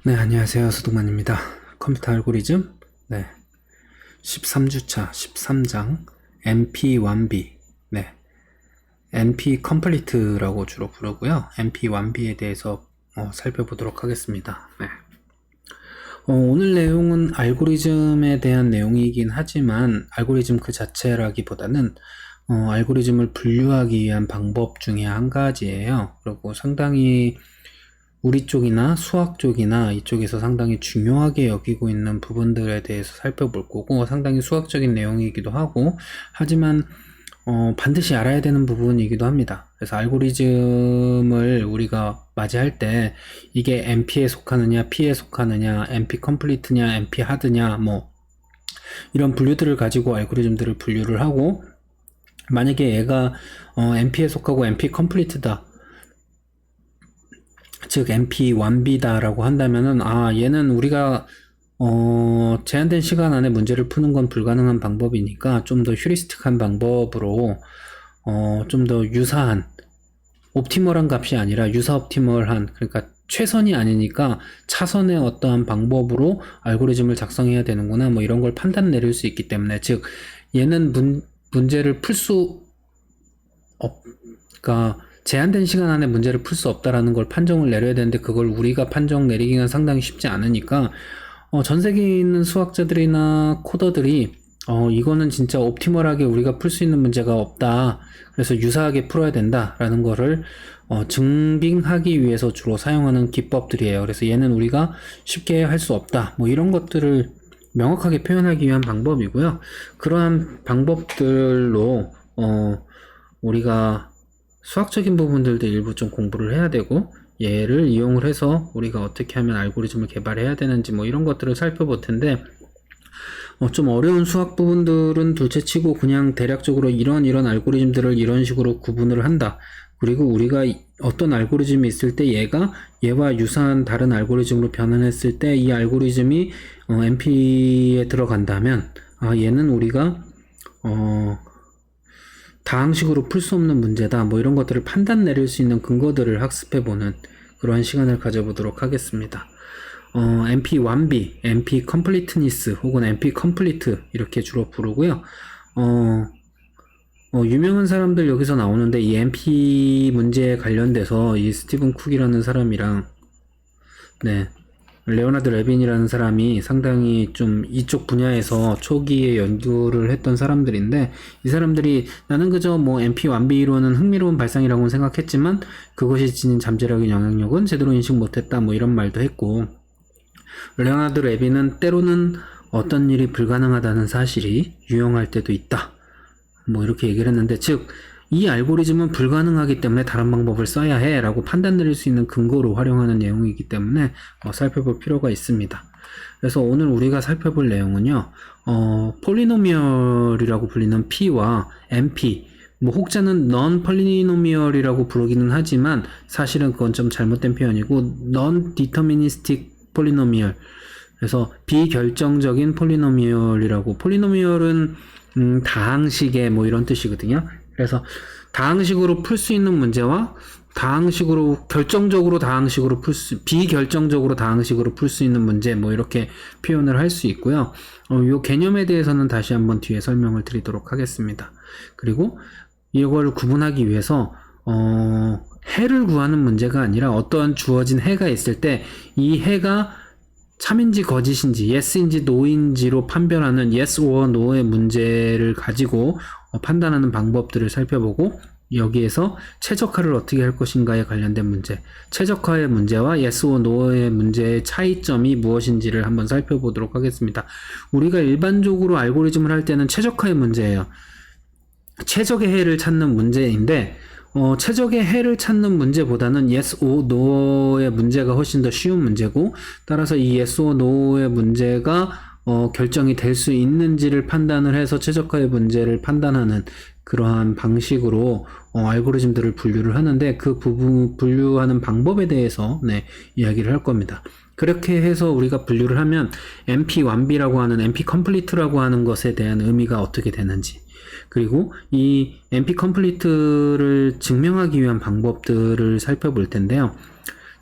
네, 안녕하세요. 소동만입니다. 컴퓨터 알고리즘, 네, 13주차, 13장, MP1B, 네, MP 컴플리트라고 주로 부르고요. MP1B에 대해서 살펴보도록 하겠습니다. 네. 오늘 내용은 알고리즘에 대한 내용이긴 하지만, 알고리즘 그 자체라기보다는, 알고리즘을 분류하기 위한 방법 중에 한 가지예요. 그리고 상당히 우리 쪽이나 수학 쪽이나 이쪽에서 상당히 중요하게 여기고 있는 부분들에 대해서 살펴볼 거고, 상당히 수학적인 내용이기도 하고, 하지만 반드시 알아야 되는 부분이기도 합니다. 그래서 알고리즘을 우리가 맞이할 때 이게 NP에 속하느냐, P에 속하느냐, NP 컴플리트냐, NP 하드냐, 뭐 이런 분류들을 가지고 알고리즘들을 분류를 하고, 만약에 얘가 NP에 속하고 NP 컴플리트다, 즉 MP1B다 라고 한다면은 얘는 우리가 제한된 시간 안에 문제를 푸는 건 불가능한 방법이니까 좀 더 휴리스틱한 방법으로 좀 더 유사한 옵티멀한 값이 아니라 유사 옵티멀한, 그러니까 최선이 아니니까 차선의 어떠한 방법으로 알고리즘을 작성해야 되는구나, 뭐 이런 걸 판단 내릴 수 있기 때문에, 즉 얘는 문제를 풀 수 그러니까 제한된 시간 안에 문제를 풀 수 없다라는 걸 판정을 내려야 되는데, 그걸 우리가 판정 내리기가 상당히 쉽지 않으니까 전 세계에 있는 수학자들이나 코더들이 이거는 진짜 옵티멀하게 우리가 풀 수 있는 문제가 없다, 그래서 유사하게 풀어야 된다라는 거를 증빙하기 위해서 주로 사용하는 기법들이에요. 그래서 얘는 우리가 쉽게 할 수 없다, 뭐 이런 것들을 명확하게 표현하기 위한 방법이고요. 그러한 방법들로 우리가 수학적인 부분들도 일부 좀 공부를 해야 되고, 얘를 이용을 해서 우리가 어떻게 하면 알고리즘을 개발해야 되는지 뭐 이런 것들을 살펴볼 텐데, 좀 어려운 수학 부분들은 둘째치고 그냥 대략적으로 이런 알고리즘들을 이런 식으로 구분을 한다, 그리고 우리가 어떤 알고리즘이 있을 때 얘와 유사한 다른 알고리즘으로 변환했을 때 이 알고리즘이 NP에 들어간다면 얘는 우리가 다항식으로 풀 수 없는 문제다, 뭐 이런 것들을 판단 내릴 수 있는 근거들을 학습해보는 그러한 시간을 가져보도록 하겠습니다. MP1B, MP Completeness 혹은 MP Complete 이렇게 주로 부르고요. 유명한 사람들 여기서 나오는데, 이 MP 문제에 관련돼서 이 스티븐 쿡이라는 사람이랑 레오나드 레빈이라는 사람이 상당히 좀 이쪽 분야에서 초기에 연구를 했던 사람들인데, 이 사람들이 나는 그저 뭐 MP1B로는 흥미로운 발상이라고 생각했지만 그것이 지닌 잠재력의 영향력은 제대로 인식 못했다, 뭐 이런 말도 했고, 레오나드 레빈은 때로는 어떤 일이 불가능하다는 사실이 유용할 때도 있다, 뭐 이렇게 얘기를 했는데, 즉 이 알고리즘은 불가능하기 때문에 다른 방법을 써야 해 라고 판단 내릴 수 있는 근거로 활용하는 내용이기 때문에 살펴볼 필요가 있습니다. 그래서 오늘 우리가 살펴볼 내용은요, 폴리노미얼이라고 불리는 P와 MP, 뭐 혹자는 non-polynomial이라고 부르기는 하지만 사실은 그건 좀 잘못된 표현이고, non-deterministic polynomial, 그래서 비결정적인 폴리노미얼이라고, 폴리노미얼은 다항식의 뭐 이런 뜻이거든요. 그래서 다항식으로 풀 수 있는 문제와 다항식으로 결정적으로 다항식으로 비결정적으로 다항식으로 풀 수 있는 문제, 뭐 이렇게 표현을 할 수 있고요. 이 개념에 대해서는 다시 한번 뒤에 설명을 드리도록 하겠습니다. 그리고 이걸 구분하기 위해서 해를 구하는 문제가 아니라, 어떠한 주어진 해가 있을 때 이 해가 참인지 거짓인지, yes인지 no인지로 판별하는 yes or no의 문제를 가지고 판단하는 방법들을 살펴보고, 여기에서 최적화를 어떻게 할 것인가에 관련된 문제, 최적화의 문제와 yes or no의 문제의 차이점이 무엇인지를 한번 살펴보도록 하겠습니다. 우리가 일반적으로 알고리즘을 할 때는 최적화의 문제예요. 최적의 해를 찾는 문제인데, 최적의 해를 찾는 문제보다는 yes or no의 문제가 훨씬 더 쉬운 문제고, 따라서 이 yes or no의 문제가 결정이 될 수 있는지를 판단을 해서 최적화의 문제를 판단하는 그러한 방식으로 알고리즘들을 분류를 하는데, 그 부분 분류하는 방법에 대해서 이야기를 할 겁니다. 그렇게 해서 우리가 분류를 하면 MP1B라고 하는 MP Complete라고 하는 것에 대한 의미가 어떻게 되는지, 그리고 이 NP 컴플리트를 증명하기 위한 방법들을 살펴볼 텐데요.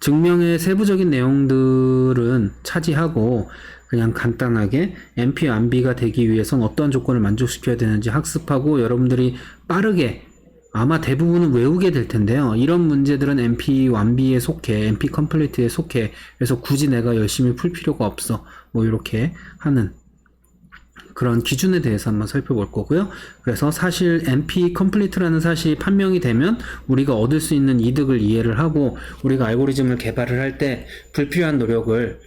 증명의 세부적인 내용들은 차지하고 그냥 간단하게 NP 완비가 되기 위해선 어떠한 조건을 만족시켜야 되는지 학습하고 여러분들이 빠르게 아마 대부분은 외우게 될 텐데요. 이런 문제들은 NP 완비에 속해, NP 컴플리트에 속해. 그래서 굳이 내가 열심히 풀 필요가 없어. 뭐 이렇게 하는 그런 기준에 대해서 한번 살펴볼 거고요. 그래서 사실 NP 컴플리트라는 사실이 판명이 되면 우리가 얻을 수 있는 이득을 이해를 하고 우리가 알고리즘을 개발을 할 때 불필요한 노력을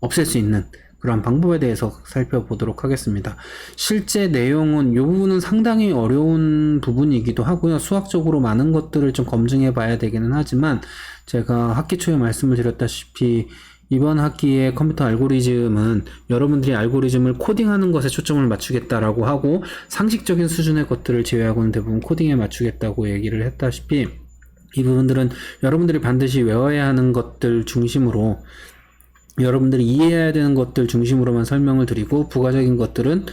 없앨 수 있는 그런 방법에 대해서 살펴보도록 하겠습니다. 실제 내용은 이 부분은 상당히 어려운 부분이기도 하고요. 수학적으로 많은 것들을 좀 검증해 봐야 되기는 하지만 제가 학기 초에 말씀을 드렸다시피 이번 학기의 컴퓨터 알고리즘은 여러분들이 알고리즘을 코딩하는 것에 초점을 맞추겠다라고 하고 상식적인 수준의 것들을 제외하고는 대부분 코딩에 맞추겠다고 얘기를 했다시피 이 부분들은 여러분들이 반드시 외워야 하는 것들 중심으로 여러분들이 이해해야 되는 것들 중심으로만 설명을 드리고 부가적인 것들은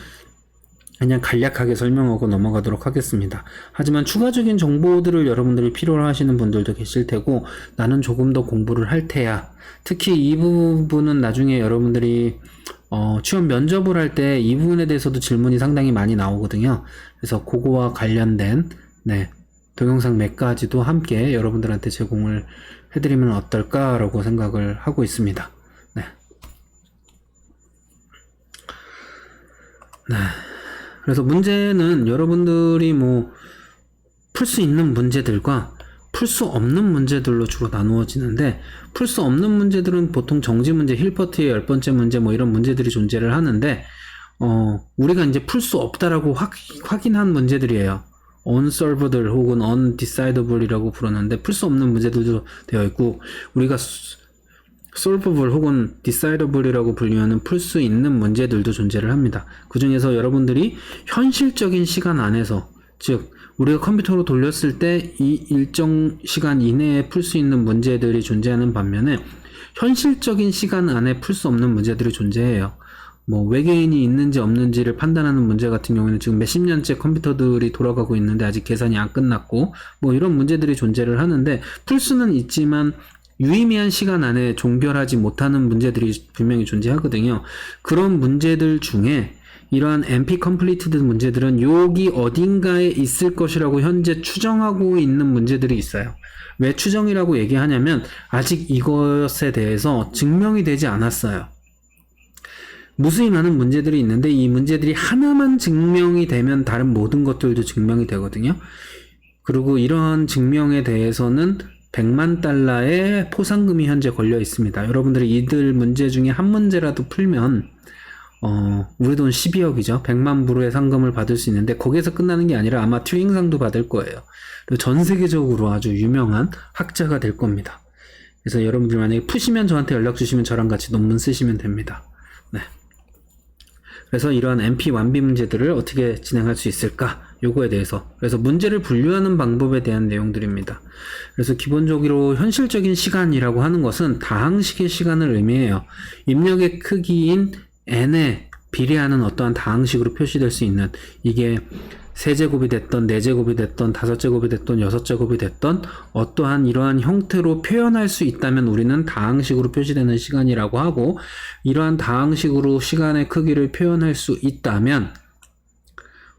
그냥 간략하게 설명하고 넘어가도록 하겠습니다. 하지만 추가적인 정보들을 여러분들이 필요로 하시는 분들도 계실 테고 나는 조금 더 공부를 할 테야. 특히 이 부분은 나중에 여러분들이 취업 면접을 할 때 이 부분에 대해서도 질문이 상당히 많이 나오거든요. 그래서 그거와 관련된 동영상 몇 가지도 함께 여러분들한테 제공을 해드리면 어떨까라고 생각을 하고 있습니다. 그래서 문제는 여러분들이 풀 수 있는 문제들과 풀 수 없는 문제들로 주로 나누어지는데 풀 수 없는 문제들은 보통 정지 문제, 힐버트의 10번째 문제 이런 문제들이 존재를 하는데 우리가 이제 풀 수 없다라고 확인한 문제들이에요. unsolved들 혹은 undecidable이라고 부르는데 풀 수 없는 문제들도 되어 있고 우리가 solvable 혹은 decidable이라고 분류하는 풀 수 있는 문제들도 존재를 합니다. 그 중에서 여러분들이 현실적인 시간 안에서 즉 우리가 컴퓨터로 돌렸을 때 이 일정 시간 이내에 풀 수 있는 문제들이 존재하는 반면에 현실적인 시간 안에 풀 수 없는 문제들이 존재해요. 외계인이 있는지 없는지를 판단하는 문제 같은 경우에는 지금 몇십 년째 컴퓨터들이 돌아가고 있는데 아직 계산이 안 끝났고 이런 문제들이 존재를 하는데 풀 수는 있지만 유의미한 시간 안에 종결하지 못하는 문제들이 분명히 존재하거든요. 그런 문제들 중에 이러한 NP completed 문제들은 여기 어딘가에 있을 것이라고 현재 추정하고 있는 문제들이 있어요. 왜 추정이라고 얘기하냐면 아직 이것에 대해서 증명이 되지 않았어요. 무수히 많은 문제들이 있는데 이 문제들이 하나만 증명이 되면 다른 모든 것들도 증명이 되거든요. 그리고 이러한 증명에 대해서는 100만 달러의 포상금이 현재 걸려 있습니다. 여러분들이 이들 문제 중에 한 문제라도 풀면 우리 돈 12억이죠. 100만 불의 상금을 받을 수 있는데 거기에서 끝나는 게 아니라 아마 튜링상도 받을 거예요. 그리고 전 세계적으로 아주 유명한 학자가 될 겁니다. 그래서 여러분들 만약에 푸시면 저한테 연락 주시면 저랑 같이 논문 쓰시면 됩니다. 그래서 이러한 NP 완비 문제들을 어떻게 진행할 수 있을까? 요거에 대해서. 그래서 문제를 분류하는 방법에 대한 내용들입니다. 그래서 기본적으로 현실적인 시간이라고 하는 것은 다항식의 시간을 의미해요. 입력의 크기인 n에 비례하는 어떠한 다항식으로 표시될 수 있는 이게 3제곱이 됐던 4제곱이 됐던 5제곱이 됐던 6제곱이 됐던 어떠한 이러한 형태로 표현할 수 있다면 우리는 다항식으로 표시되는 시간이라고 하고 이러한 다항식으로 시간의 크기를 표현할 수 있다면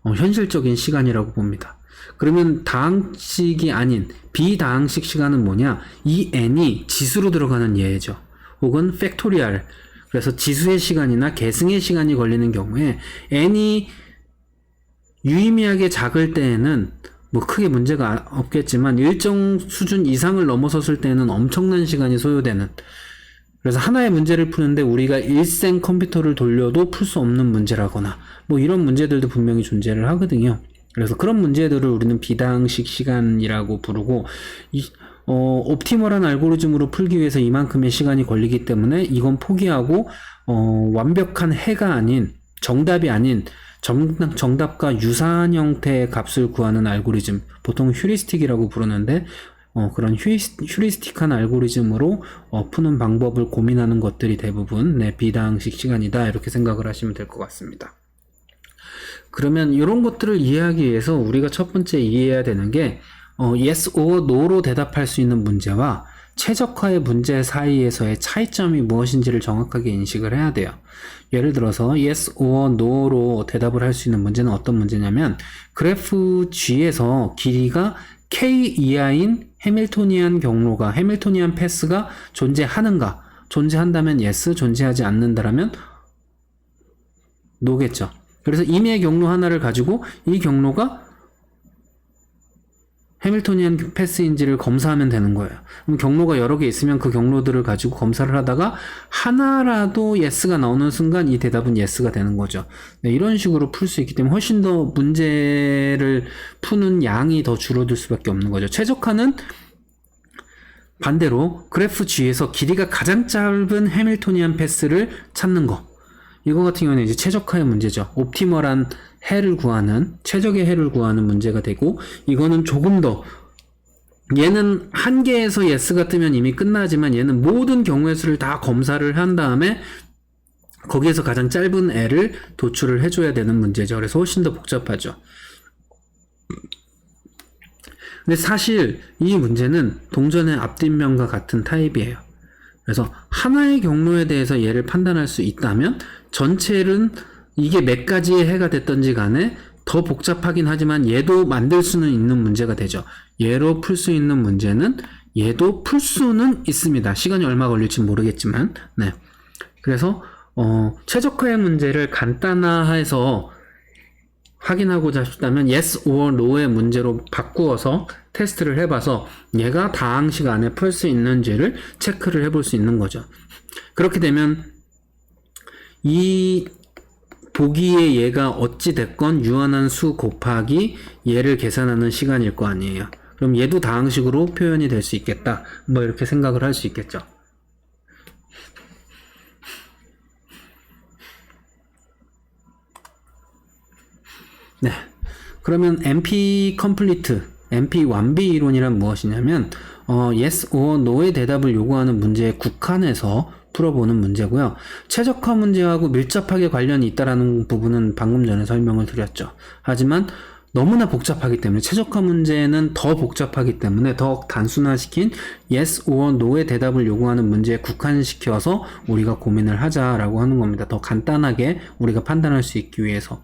현실적인 시간이라고 봅니다. 그러면 다항식이 아닌 비다항식 시간은 뭐냐? 이 n이 지수로 들어가는 예죠. 혹은 팩토리얼 그래서 지수의 시간이나 계승의 시간이 걸리는 경우에 n이 유의미하게 작을 때에는 크게 문제가 없겠지만 일정 수준 이상을 넘어섰을 때는 엄청난 시간이 소요되는 그래서 하나의 문제를 푸는데 우리가 일생 컴퓨터를 돌려도 풀 수 없는 문제라거나 이런 문제들도 분명히 존재를 하거든요. 그래서 그런 문제들을 우리는 비다항식 시간이라고 부르고 옵티멀한 알고리즘으로 풀기 위해서 이만큼의 시간이 걸리기 때문에 이건 포기하고 완벽한 해가 아닌 정답이 아닌 정답과 유사한 형태의 값을 구하는 알고리즘 보통 휴리스틱이라고 부르는데 그런 휴리스틱한 알고리즘으로 푸는 방법을 고민하는 것들이 대부분 비다항식 시간이다 이렇게 생각을 하시면 될 것 같습니다. 그러면 이런 것들을 이해하기 위해서 우리가 첫 번째 이해해야 되는 게 yes or no로 대답할 수 있는 문제와 최적화의 문제 사이에서의 차이점이 무엇인지를 정확하게 인식을 해야 돼요. 예를 들어서 yes or no로 대답을 할 수 있는 문제는 어떤 문제냐면 그래프 G에서 길이가 k 이하인 해밀토니안 경로가 해밀토니안 패스가 존재하는가? 존재한다면 yes, 존재하지 않는다라면 no겠죠. 그래서 임의의 경로 하나를 가지고 이 경로가 해밀토니안 패스인지를 검사하면 되는 거예요. 그럼 경로가 여러 개 있으면 그 경로들을 가지고 검사를 하다가 하나라도 yes가 나오는 순간 이 대답은 yes가 되는 거죠. 네, 이런 식으로 풀 수 있기 때문에 훨씬 더 문제를 푸는 양이 더 줄어들 수밖에 없는 거죠. 최적화는 반대로 그래프 G에서 길이가 가장 짧은 해밀토니안 패스를 찾는 거. 이거 같은 경우는 이제 최적화의 문제죠. 옵티멀한 해를 구하는, 최적의 해를 구하는 문제가 되고, 이거는 조금 더, 얘는 한 개에서 yes가 뜨면 이미 끝나지만 얘는 모든 경우의 수를 다 검사를 한 다음에 거기에서 가장 짧은 애를 도출을 해줘야 되는 문제죠. 그래서 훨씬 더 복잡하죠. 근데 사실 이 문제는 동전의 앞뒷면과 같은 타입이에요. 그래서 하나의 경로에 대해서 얘를 판단할 수 있다면 전체는 이게 몇 가지의 해가 됐던지 간에 더 복잡하긴 하지만 얘도 만들 수는 있는 문제가 되죠. 얘로 풀 수 있는 문제는 얘도 풀 수는 있습니다. 시간이 얼마 걸릴지 모르겠지만 네. 그래서 최적화의 문제를 간단화해서 확인하고자 싶다면 yes or no의 문제로 바꾸어서 테스트를 해봐서 얘가 다항식 안에 풀 수 있는지를 체크를 해볼 수 있는 거죠. 그렇게 되면 이 보기에 얘가 어찌 됐건 유한한 수 곱하기 얘를 계산하는 시간일 거 아니에요. 그럼 얘도 다항식으로 표현이 될 수 있겠다. 뭐 이렇게 생각을 할 수 있겠죠. 네. 그러면 NP complete, NP 완비 이론이란 무엇이냐면 yes or no의 대답을 요구하는 문제에 국한해서 풀어보는 문제고요. 최적화 문제하고 밀접하게 관련이 있다라는 부분은 방금 전에 설명을 드렸죠. 하지만 너무나 복잡하기 때문에 최적화 문제는 더 복잡하기 때문에 더 단순화시킨 yes or no의 대답을 요구하는 문제에 국한시켜서 우리가 고민을 하자라고 하는 겁니다. 더 간단하게 우리가 판단할 수 있기 위해서.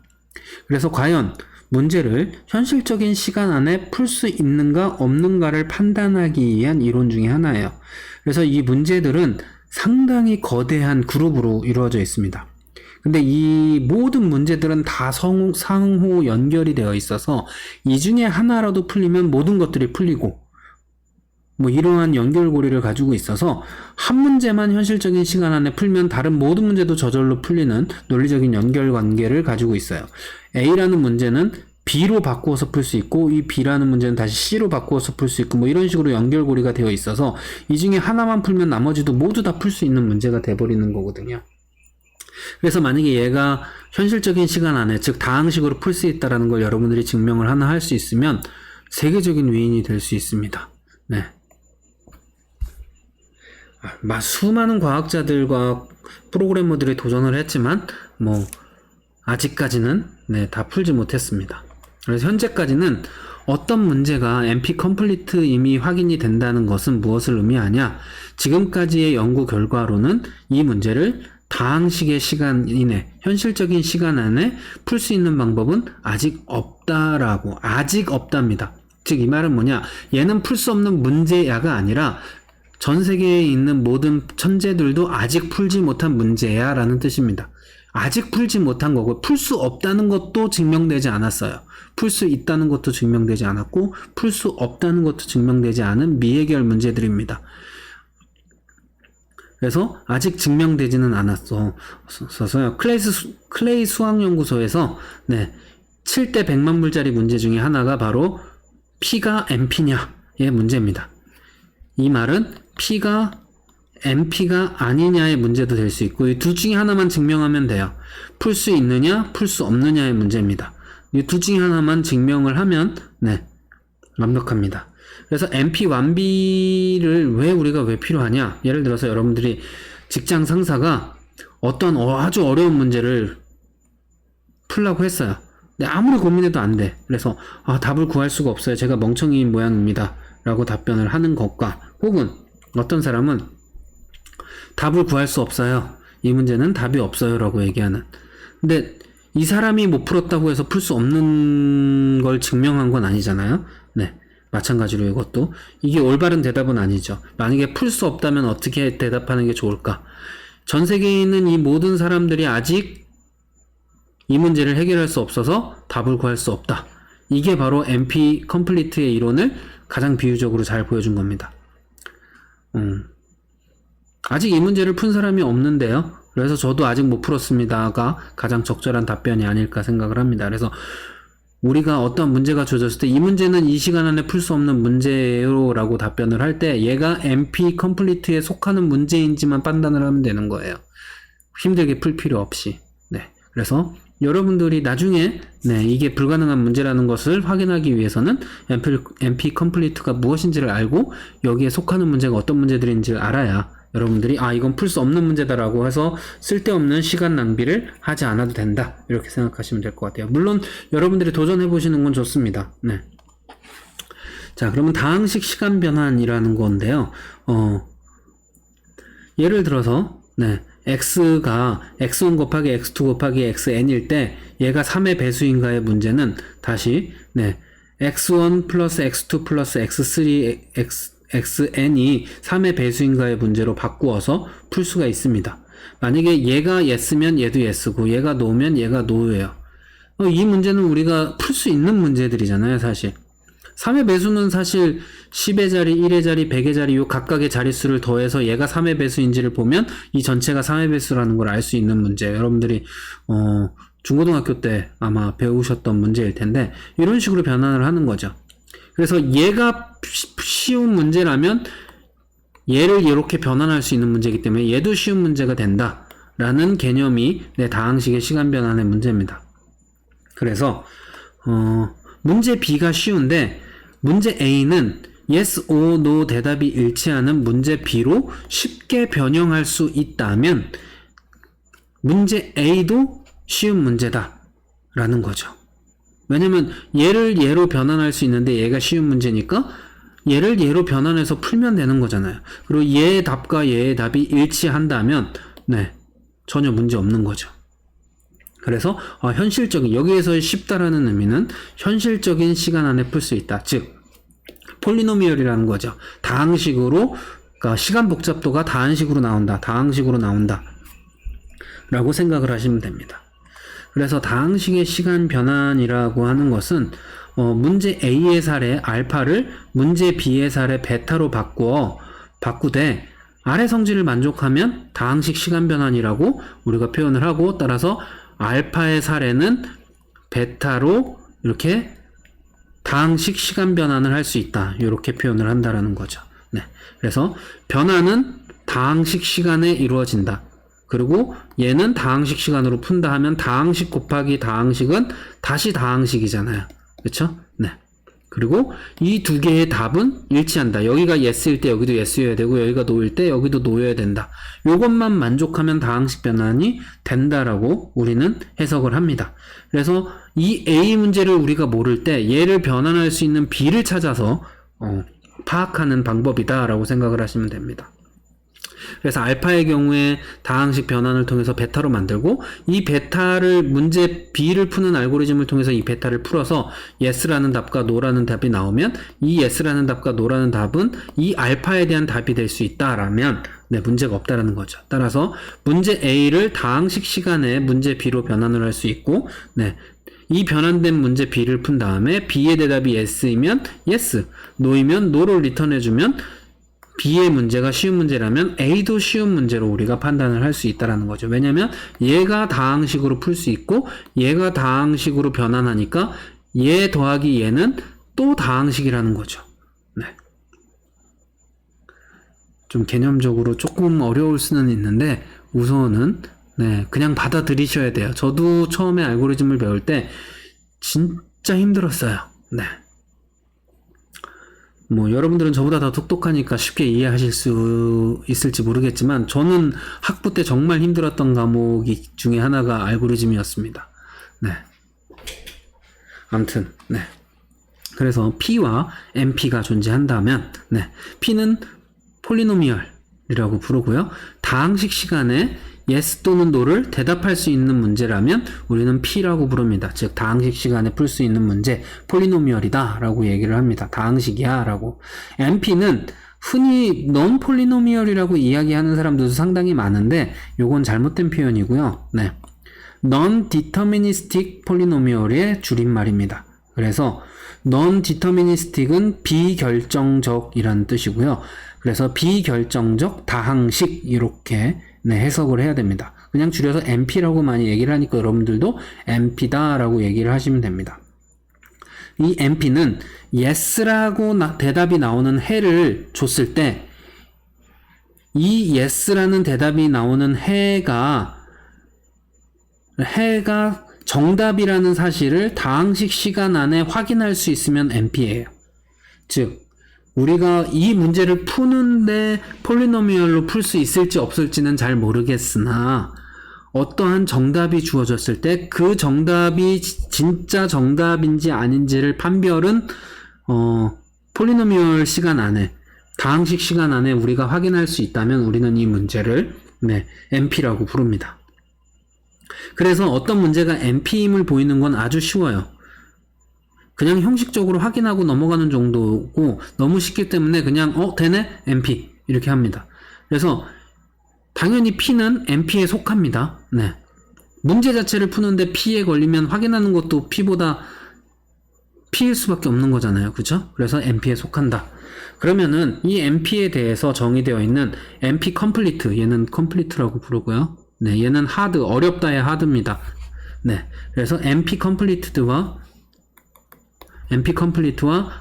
그래서 과연 문제를 현실적인 시간 안에 풀 수 있는가 없는가를 판단하기 위한 이론 중에 하나예요. 그래서 이 문제들은 상당히 거대한 그룹으로 이루어져 있습니다. 근데 이 모든 문제들은 다 상호 연결이 되어 있어서 이 중에 하나라도 풀리면 모든 것들이 풀리고 뭐 이러한 연결고리를 가지고 있어서 한 문제만 현실적인 시간 안에 풀면 다른 모든 문제도 저절로 풀리는 논리적인 연결관계를 가지고 있어요. A라는 문제는 B로 바꾸어서 풀 수 있고 이 B라는 문제는 다시 C로 바꾸어서 풀 수 있고 뭐 이런 식으로 연결고리가 되어 있어서 이 중에 하나만 풀면 나머지도 모두 다 풀 수 있는 문제가 돼버리는 거거든요. 그래서 만약에 얘가 현실적인 시간 안에 즉 다항식으로 풀 수 있다는 걸 여러분들이 증명을 하나 할 수 있으면 세계적인 위인이 될 수 있습니다. 네. 수많은 과학자들과 프로그래머들이 도전을 했지만 뭐 아직까지는 다 풀지 못했습니다. 그래서 현재까지는 어떤 문제가 NP 컴플리트 이미 확인이 된다는 것은 무엇을 의미하냐? 지금까지의 연구 결과로는 이 문제를 다항식의 시간 이내, 현실적인 시간 안에 풀 수 있는 방법은 아직 없답니다. 즉 이 말은 뭐냐? 얘는 풀 수 없는 문제야가 아니라 전 세계에 있는 모든 천재들도 아직 풀지 못한 문제야 라는 뜻입니다. 아직 풀지 못한 거고 풀 수 없다는 것도 증명되지 않았어요. 풀 수 있다는 것도 증명되지 않았고 풀 수 없다는 것도 증명되지 않은 미해결 문제들입니다. 그래서 아직 증명되지는 않았어서요. 클레이 수학연구소에서 7대 100만 불짜리 문제 중에 하나가 바로 P가 NP냐의 문제입니다. 이 말은 P가 NP가 아니냐의 문제도 될 수 있고 이 둘 중에 하나만 증명하면 돼요. 풀 수 있느냐, 풀 수 없느냐의 문제입니다. 이 둘 중에 하나만 증명을 하면 완벽합니다. 그래서 NP 완비를 우리가 왜 필요하냐? 예를 들어서 여러분들이 직장 상사가 어떤 아주 어려운 문제를 풀라고 했어요. 근데 아무리 고민해도 안 돼. 그래서 답을 구할 수가 없어요. 제가 멍청이인 모양입니다. 라고 답변을 하는 것과 혹은 어떤 사람은 답을 구할 수 없어요. 이 문제는 답이 없어요. 라고 얘기하는. 근데 이 사람이 못 풀었다고 해서 풀 수 없는 걸 증명한 건 아니잖아요. 네. 마찬가지로 이것도. 이게 올바른 대답은 아니죠. 만약에 풀 수 없다면 어떻게 대답하는 게 좋을까? 전 세계에 있는 이 모든 사람들이 아직 이 문제를 해결할 수 없어서 답을 구할 수 없다. 이게 바로 NP 컴플리트의 이론을 가장 비유적으로 잘 보여준 겁니다. 아직 이 문제를 푼 사람이 없는데요. 그래서 저도 아직 못 풀었습니다가 가장 적절한 답변이 아닐까 생각을 합니다. 그래서 우리가 어떤 문제가 주어졌을 때 이 문제는 이 시간 안에 풀 수 없는 문제요 라고 답변을 할 때 얘가 NP 컴플리트에 속하는 문제인지만 판단을 하면 되는 거예요. 힘들게 풀 필요 없이. 네. 그래서 여러분들이 나중에 이게 불가능한 문제라는 것을 확인하기 위해서는 NP 컴플리트가 무엇인지를 알고 여기에 속하는 문제가 어떤 문제들인지를 알아야 여러분들이 이건 풀 수 없는 문제다라고 해서 쓸데없는 시간 낭비를 하지 않아도 된다. 이렇게 생각하시면 될 것 같아요. 물론 여러분들이 도전해 보시는 건 좋습니다. 네. 자, 그러면 다항식 시간 변환이라는 건데요. 예를 들어서 x가 x1 곱하기 x2 곱하기 xn일 때 얘가 3의 배수인가의 문제는 다시 x1 플러스 x2 플러스 x3 xn이 3의 배수인가의 문제로 바꾸어서 풀 수가 있습니다. 만약에 얘가 yes면 얘도 yes고 얘가 no면 얘가 no예요. 이 문제는 우리가 풀 수 있는 문제들이잖아요, 사실. 3의 배수는 사실 10의 자리, 1의 자리, 100의 자리 요 각각의 자릿수를 더해서 얘가 3의 배수인지를 보면 이 전체가 3의 배수라는 걸 알 수 있는 문제예요. 여러분들이 중고등학교 때 아마 배우셨던 문제일 텐데 이런 식으로 변환을 하는 거죠. 그래서 얘가 쉬운 문제라면 얘를 이렇게 변환할 수 있는 문제이기 때문에 얘도 쉬운 문제가 된다라는 개념이 다항식의 시간 변환의 문제입니다. 그래서 문제 B가 쉬운데 문제 A는 yes, or, no 대답이 일치하는 문제 B로 쉽게 변형할 수 있다면 문제 A도 쉬운 문제다 라는 거죠. 왜냐면 얘를 얘로 변환할 수 있는데 얘가 쉬운 문제니까 얘를 얘로 변환해서 풀면 되는 거잖아요. 그리고 얘의 답과 얘의 답이 일치한다면 전혀 문제 없는 거죠. 그래서 현실적인, 여기에서의 쉽다라는 의미는 현실적인 시간 안에 풀 수 있다. 즉 폴리노미얼이라는 거죠. 다항식으로, 그러니까 시간 복잡도가 다항식으로 나온다. 다항식으로 나온다 라고 생각을 하시면 됩니다. 그래서 다항식의 시간 변환이라고 하는 것은 문제 A의 사례 알파를 문제 B의 사례 베타로 바꾸되 아래 성질을 만족하면 다항식 시간 변환이라고 우리가 표현을 하고, 따라서 알파의 사례는 베타로 이렇게 다항식 시간 변환을 할 수 있다. 이렇게 표현을 한다라는 거죠. 그래서 변환은 다항식 시간에 이루어진다. 그리고 얘는 다항식 시간으로 푼다 하면 다항식 곱하기 다항식은 다시 다항식이잖아요. 그렇죠? 그리고 이 두 개의 답은 일치한다. 여기가 yes일 때 여기도 yes여야 되고 여기가 no일 때 여기도 no여야 된다. 요것만 만족하면 다항식 변환이 된다라고 우리는 해석을 합니다. 그래서 이 A 문제를 우리가 모를 때 얘를 변환할 수 있는 B를 찾아서 파악하는 방법이다라고 생각을 하시면 됩니다. 그래서 알파의 경우에 다항식 변환을 통해서 베타로 만들고, 이 베타를 문제 B를 푸는 알고리즘을 통해서 이 베타를 풀어서 yes라는 답과 no라는 답이 나오면 이 yes라는 답과 no라는 답은 이 알파에 대한 답이 될 수 있다라면 문제가 없다라는 거죠. 따라서 문제 A를 다항식 시간에 문제 B로 변환을 할 수 있고, 이 변환된 문제 B를 푼 다음에 B의 대답이 yes이면 yes, no이면 no를 리턴해주면 B의 문제가 쉬운 문제라면 A도 쉬운 문제로 우리가 판단을 할 수 있다는 거죠. 왜냐면 얘가 다항식으로 풀 수 있고 얘가 다항식으로 변환하니까 얘 더하기 얘는 또 다항식이라는 거죠. 좀 개념적으로 조금 어려울 수는 있는데 우선은 그냥 받아들이셔야 돼요. 저도 처음에 알고리즘을 배울 때 진짜 힘들었어요. 여러분들은 저보다 더 똑똑하니까 쉽게 이해하실 수 있을지 모르겠지만 저는 학부 때 정말 힘들었던 과목이 중에 하나가 알고리즘이었습니다. 아무튼 그래서 P와 NP가 존재한다면 P는 폴리노미얼이라고 부르고요. 다항식 시간에 yes 또는 no를 대답할 수 있는 문제라면 우리는 P라고 부릅니다. 즉 다항식 시간에 풀 수 있는 문제 폴리노미얼이다 라고 얘기를 합니다. 다항식이야 라고. NP는 흔히 non-폴리노미얼이라고 이야기하는 사람들도 상당히 많은데 요건 잘못된 표현이고요. 네. non-deterministic 폴리노미얼의 줄임말입니다. 그래서 non-deterministic은 비결정적이라는 뜻이고요. 그래서 비결정적 다항식 이렇게 해석을 해야 됩니다. 그냥 줄여서 NP라고 많이 얘기를 하니까 여러분들도 NP다라고 얘기를 하시면 됩니다. 이 NP는 yes라고 대답이 나오는 해를 줬을 때 이 yes라는 대답이 나오는 해가 정답이라는 사실을 다항식 시간 안에 확인할 수 있으면 NP예요. 즉 우리가 이 문제를 푸는데 폴리노미얼로 풀 수 있을지 없을지는 잘 모르겠으나 어떠한 정답이 주어졌을 때 그 정답이 진짜 정답인지 아닌지를 판별은 폴리노미얼 시간 안에 다항식 시간 안에 우리가 확인할 수 있다면 우리는 이 문제를 NP라고 부릅니다. 그래서 어떤 문제가 NP임을 보이는 건 아주 쉬워요. 그냥 형식적으로 확인하고 넘어가는 정도고 너무 쉽기 때문에 그냥 되네? NP 이렇게 합니다. 그래서 당연히 P는 NP에 속합니다. 네. 문제 자체를 푸는데 P에 걸리면 확인하는 것도 P보다 P일 수밖에 없는 거잖아요. 그죠? 그래서 NP에 속한다. 그러면은 이 NP에 대해서 정의되어 있는 NP 컴플리트, 얘는 컴플리트라고 부르고요. 네, 얘는 하드, 어렵다의 하드입니다. 네. 그래서 NP 컴플리트와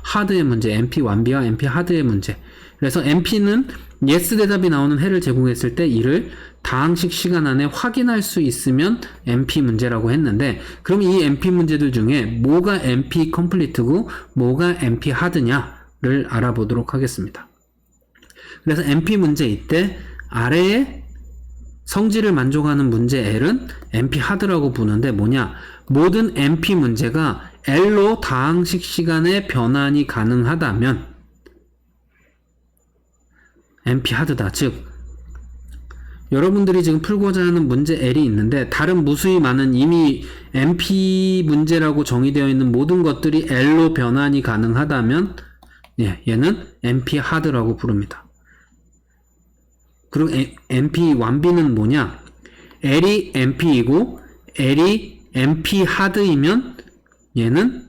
하드의 문제, NP 완비와 NP 하드의 문제. 그래서 NP는 yes 대답이 나오는 해를 제공했을 때 이를 다항식 시간 안에 확인할 수 있으면 NP 문제라고 했는데 그럼 이 NP 문제들 중에 뭐가 NP 컴플리트고 뭐가 NP 하드냐를 알아보도록 하겠습니다. 그래서 NP 문제 이때 아래에 성질을 만족하는 문제 L은 NP 하드라고 부르는데 뭐냐? 모든 NP 문제가 L로 다항식 시간에 변환이 가능하다면 NP 하드다. 즉 여러분들이 지금 풀고자 하는 문제 L이 있는데 다른 무수히 많은 이미 NP 문제라고 정의되어 있는 모든 것들이 L로 변환이 가능하다면 얘는 NP 하드라고 부릅니다. 그리고 NP 완비는 뭐냐? L이 NP이고 L이 NP 하드이면 얘는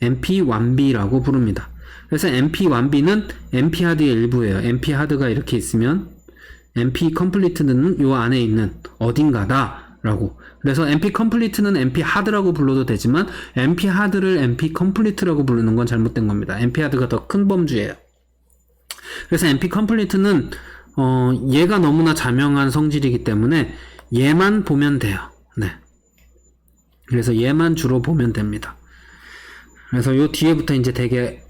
NP 완비라고 부릅니다. 그래서 NP 완비는 NP 하드의 일부예요. NP 하드가 이렇게 있으면 NP 컴플리트는 요 안에 있는 어딘가다 라고. 그래서 NP 컴플리트는 NP 하드라고 불러도 되지만 NP 하드를 NP 컴플리트라고 부르는 건 잘못된 겁니다. NP 하드가 더 큰 범주예요. 그래서 NP 컴플리트는 얘가 너무나 자명한 성질이기 때문에 얘만 보면 돼요. 네. 그래서 얘만 주로 보면 됩니다. 그래서 요 뒤에부터 이제 되게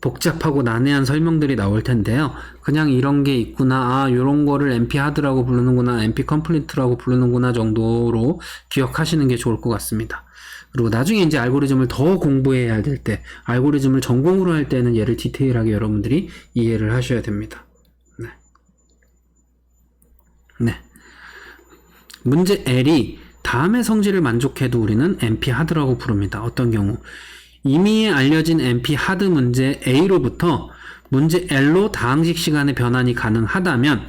복잡하고 난해한 설명들이 나올 텐데요. 그냥 이런 게 있구나, 요런 거를 NP 하드라고 부르는구나, NP 컴플리트라고 부르는구나 정도로 기억하시는 게 좋을 것 같습니다. 그리고 나중에 이제 알고리즘을 더 공부해야 될 때, 알고리즘을 전공으로 할 때는 얘를 디테일하게 여러분들이 이해를 하셔야 됩니다. 네. 문제 L이 다음의 성질을 만족해도 우리는 NP 하드라고 부릅니다. 어떤 경우? 이미 알려진 NP 하드 문제 A로부터 문제 L로 다항식 시간의 변환이 가능하다면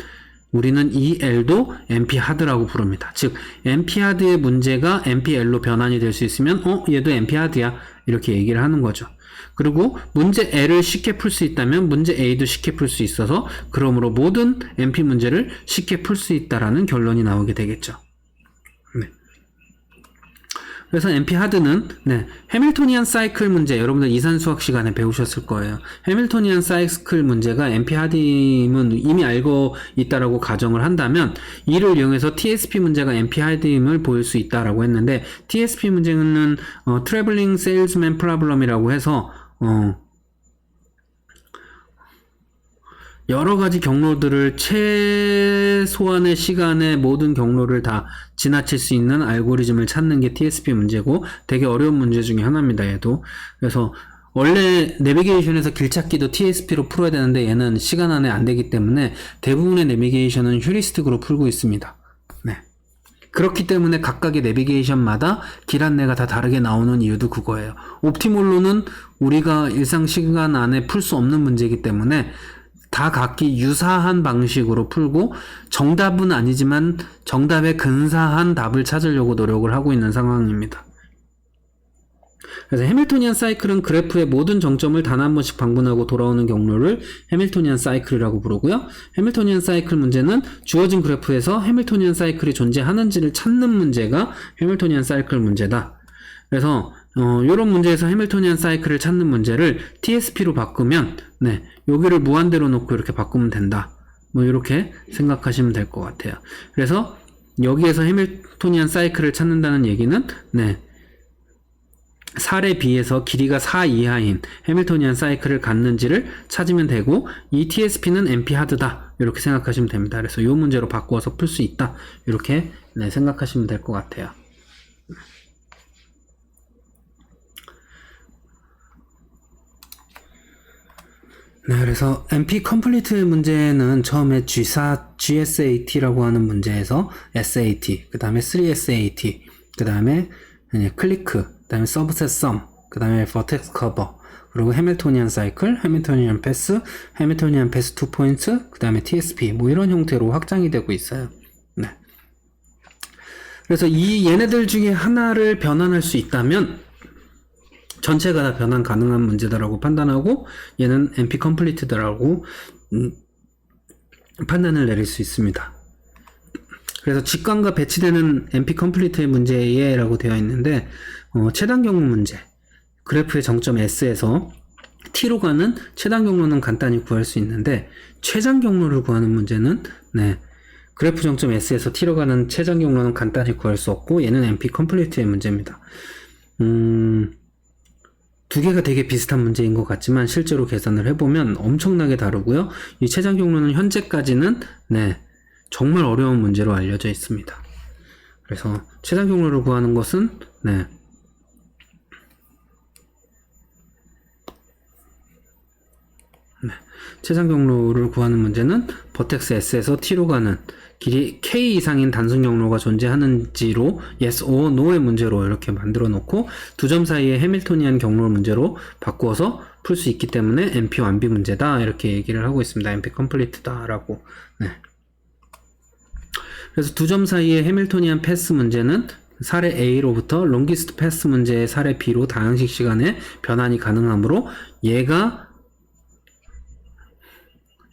우리는 이 L도 NP 하드라고 부릅니다. 즉 NP 하드의 문제가 NP L로 변환이 될 수 있으면 얘도 NP 하드야 이렇게 얘기를 하는 거죠. 그리고 문제 L을 쉽게 풀 수 있다면 문제 A도 쉽게 풀 수 있어서 그러므로 모든 NP 문제를 쉽게 풀 수 있다라는 결론이 나오게 되겠죠. 네. 그래서 NP 하드는 해밀토니안 사이클 문제 여러분들 이산수학 시간에 배우셨을 거예요. 해밀토니안 사이클 문제가 NP 하드임은 이미 알고 있다라고 가정을 한다면 이를 이용해서 TSP 문제가 NP 하드임을 보일 수 있다라고 했는데 TSP 문제는 트래블링 세일즈맨 프로블럼이라고 해서 여러 가지 경로들을 최소한의 시간에 모든 경로를 다 지나칠 수 있는 알고리즘을 찾는 게 TSP 문제고 되게 어려운 문제 중에 하나입니다. 얘도. 그래서 원래 내비게이션에서 길찾기도 TSP로 풀어야 되는데 얘는 시간 안에 안 되기 때문에 대부분의 내비게이션은 휴리스틱으로 풀고 있습니다. 네. 그렇기 때문에 각각의 내비게이션마다 길 안내가 다 다르게 나오는 이유도 그거예요. 옵티몰로는 우리가 일상 시간 안에 풀 수 없는 문제이기 때문에 다 각기 유사한 방식으로 풀고 정답은 아니지만 정답에 근사한 답을 찾으려고 노력을 하고 있는 상황입니다. 그래서 해밀토니안 사이클은 그래프의 모든 정점을 단 한 번씩 방문하고 돌아오는 경로를 해밀토니안 사이클이라고 부르고요. 해밀토니안 사이클 문제는 주어진 그래프에서 해밀토니안 사이클이 존재하는지를 찾는 문제가 해밀토니안 사이클 문제다. 그래서 이런 문제에서 해밀토니안 사이클을 찾는 문제를 TSP로 바꾸면 여기를 무한대로 놓고 이렇게 바꾸면 된다. 뭐 이렇게 생각하시면 될 것 같아요. 그래서 여기에서 해밀토니안 사이클을 찾는다는 얘기는 사례 B에서 길이가 4 이하인 해밀토니안 사이클을 갖는지를 찾으면 되고 이 TSP는 NP 하드다 이렇게 생각하시면 됩니다. 그래서 이 문제로 바꾸어서 풀 수 있다 이렇게 생각하시면 될 것 같아요. 그래서 NP 컴플리트의 문제는 처음에 GSAT라고 하는 문제에서 SAT, 그 다음에 3SAT, 그 다음에 클리크, 그 다음에 서브셋 썸, 그 다음에 버텍스 커버, 그리고 해밀토니안 사이클, 해밀토니안 패스, 해밀토니안 패스 2포인트, 그 다음에 TSP 뭐 이런 형태로 확장이 되고 있어요. 그래서 얘네들 중에 하나를 변환할 수 있다면 전체가 다 변환 가능한 문제다라고 판단하고 얘는 NP 컴플리트다라고 판단을 내릴 수 있습니다. 그래서 직관과 배치되는 NP 컴플리트의 문제예라고 되어 있는데 최단 경로 문제, 그래프의 정점 S에서 T로 가는 최단 경로는 간단히 구할 수 있는데 최장 경로를 구하는 문제는 그래프 정점 S에서 T로 가는 최장 경로는 간단히 구할 수 없고 얘는 NP 컴플리트의 문제입니다. 두 개가 되게 비슷한 문제인 것 같지만 실제로 계산을 해보면 엄청나게 다르고요. 이 최장 경로는 현재까지는 정말 어려운 문제로 알려져 있습니다. 그래서 최장 경로를 구하는 것은 최장 경로를 구하는 문제는 버텍스 S에서 T로 가는 길이 K 이상인 단순 경로가 존재하는지로 yes or no의 문제로 이렇게 만들어 놓고 두 점 사이의 해밀토니안 경로 문제로 바꾸어서 풀 수 있기 때문에 NP 완비 문제다 이렇게 얘기를 하고 있습니다. NP 컴플리트다 라고. 그래서 두 점 사이의 해밀토니안 패스 문제는 사례 A로부터 롱기스트 패스 문제의 사례 B로 다항식 시간에 변환이 가능하므로 얘가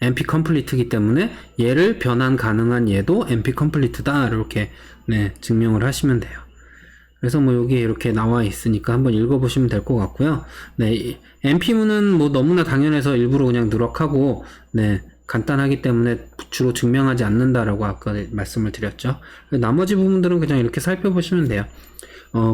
NP 컴플리트이기 때문에 얘를 변환 가능한 얘도 NP 컴플리트다 이렇게 증명을 하시면 돼요. 그래서 뭐 여기 이렇게 나와 있으니까 한번 읽어보시면 될 것 같고요. NP문은 뭐 너무나 당연해서 일부러 그냥 누락하고 간단하기 때문에 주로 증명하지 않는다라고 아까 말씀을 드렸죠. 나머지 부분들은 그냥 이렇게 살펴보시면 돼요.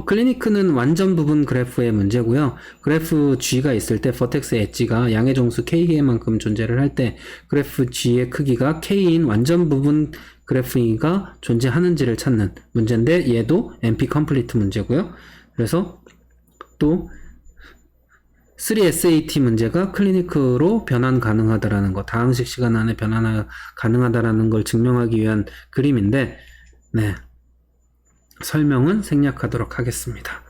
클리니크는 완전 부분 그래프의 문제고요. 그래프 G가 있을 때 버텍스 엣지가 양의 정수 K개만큼 존재를 할 때 그래프 G의 크기가 K인 완전 부분 그래프가 존재하는지를 찾는 문제인데 얘도 NP 컴플리트 문제고요. 그래서 또 3SAT 문제가 클리니크로 변환 가능하다라는 거, 다항식 시간 안에 변환 가능하다라는 걸 증명하기 위한 그림인데 설명은 생략하도록 하겠습니다.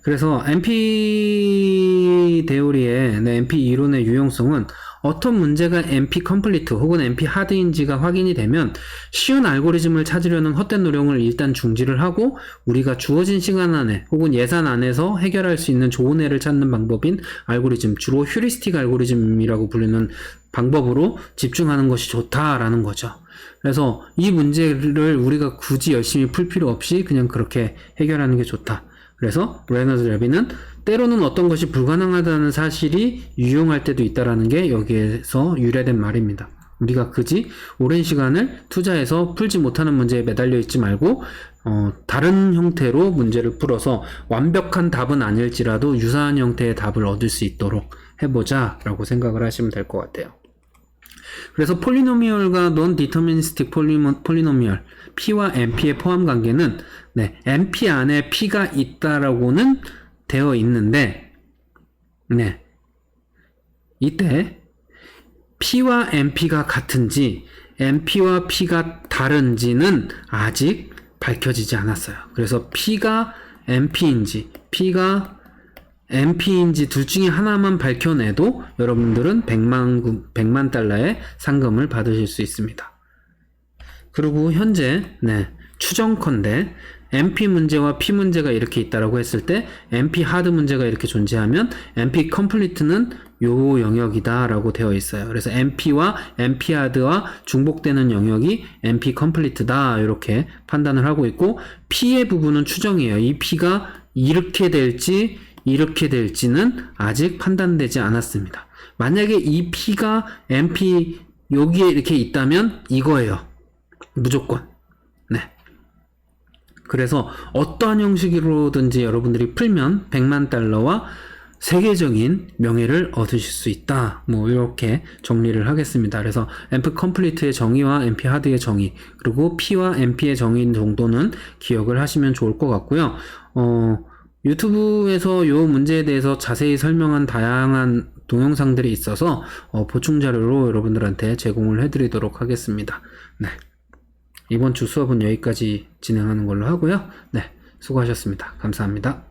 그래서 NP 대오리의 NP 이론의 유용성은 어떤 문제가 NP 컴플리트 혹은 NP 하드인지가 확인이 되면 쉬운 알고리즘을 찾으려는 헛된 노력을 일단 중지를 하고 우리가 주어진 시간 안에 혹은 예산 안에서 해결할 수 있는 좋은 애를 찾는 방법인 알고리즘, 주로 휴리스틱 알고리즘이라고 불리는 방법으로 집중하는 것이 좋다라는 거죠. 그래서 이 문제를 우리가 굳이 열심히 풀 필요 없이 그냥 그렇게 해결하는 게 좋다. 그래서 레너드 레빈은 때로는 어떤 것이 불가능하다는 사실이 유용할 때도 있다라는 게 여기에서 유래된 말입니다. 우리가 굳이 오랜 시간을 투자해서 풀지 못하는 문제에 매달려 있지 말고 다른 형태로 문제를 풀어서 완벽한 답은 아닐지라도 유사한 형태의 답을 얻을 수 있도록 해보자 라고 생각을 하시면 될 것 같아요. 그래서 폴리노미얼과 non-deterministic 폴리노미얼 P와 NP의 포함 관계는 NP 안에 P가 있다라고는 되어 있는데, 네. 이때 P와 NP가 같은지 NP와 P가 다른지는 아직 밝혀지지 않았어요. 그래서 P가 NP인지 P가 NP인지 둘 중에 하나만 밝혀내도 여러분들은 100만 달러의 상금을 받으실 수 있습니다. 그리고 현재 추정컨대 NP 문제와 P 문제가 이렇게 있다라고 했을 때 NP 하드 문제가 이렇게 존재하면 NP 컴플리트는 요 영역이다 라고 되어 있어요. 그래서 NP와 NP 하드와 중복되는 영역이 NP 컴플리트다 이렇게 판단을 하고 있고, P의 부분은 추정이에요. 이 P가 이렇게 될지는 아직 판단되지 않았습니다. 만약에 이 P가 NP 여기에 이렇게 있다면 이거예요. 무조건. 그래서 어떠한 형식으로든지 여러분들이 풀면 100만 달러와 세계적인 명예를 얻으실 수 있다. 이렇게 정리를 하겠습니다. 그래서 NP 컴플리트의 정의와 NP 하드의 정의, 그리고 P와 NP의 정의 정도는 기억을 하시면 좋을 것 같고요. 유튜브에서 이 문제에 대해서 자세히 설명한 다양한 동영상들이 있어서 보충 자료로 여러분들한테 제공을 해드리도록 하겠습니다. 이번 주 수업은 여기까지 진행하는 걸로 하고요. 수고하셨습니다. 감사합니다.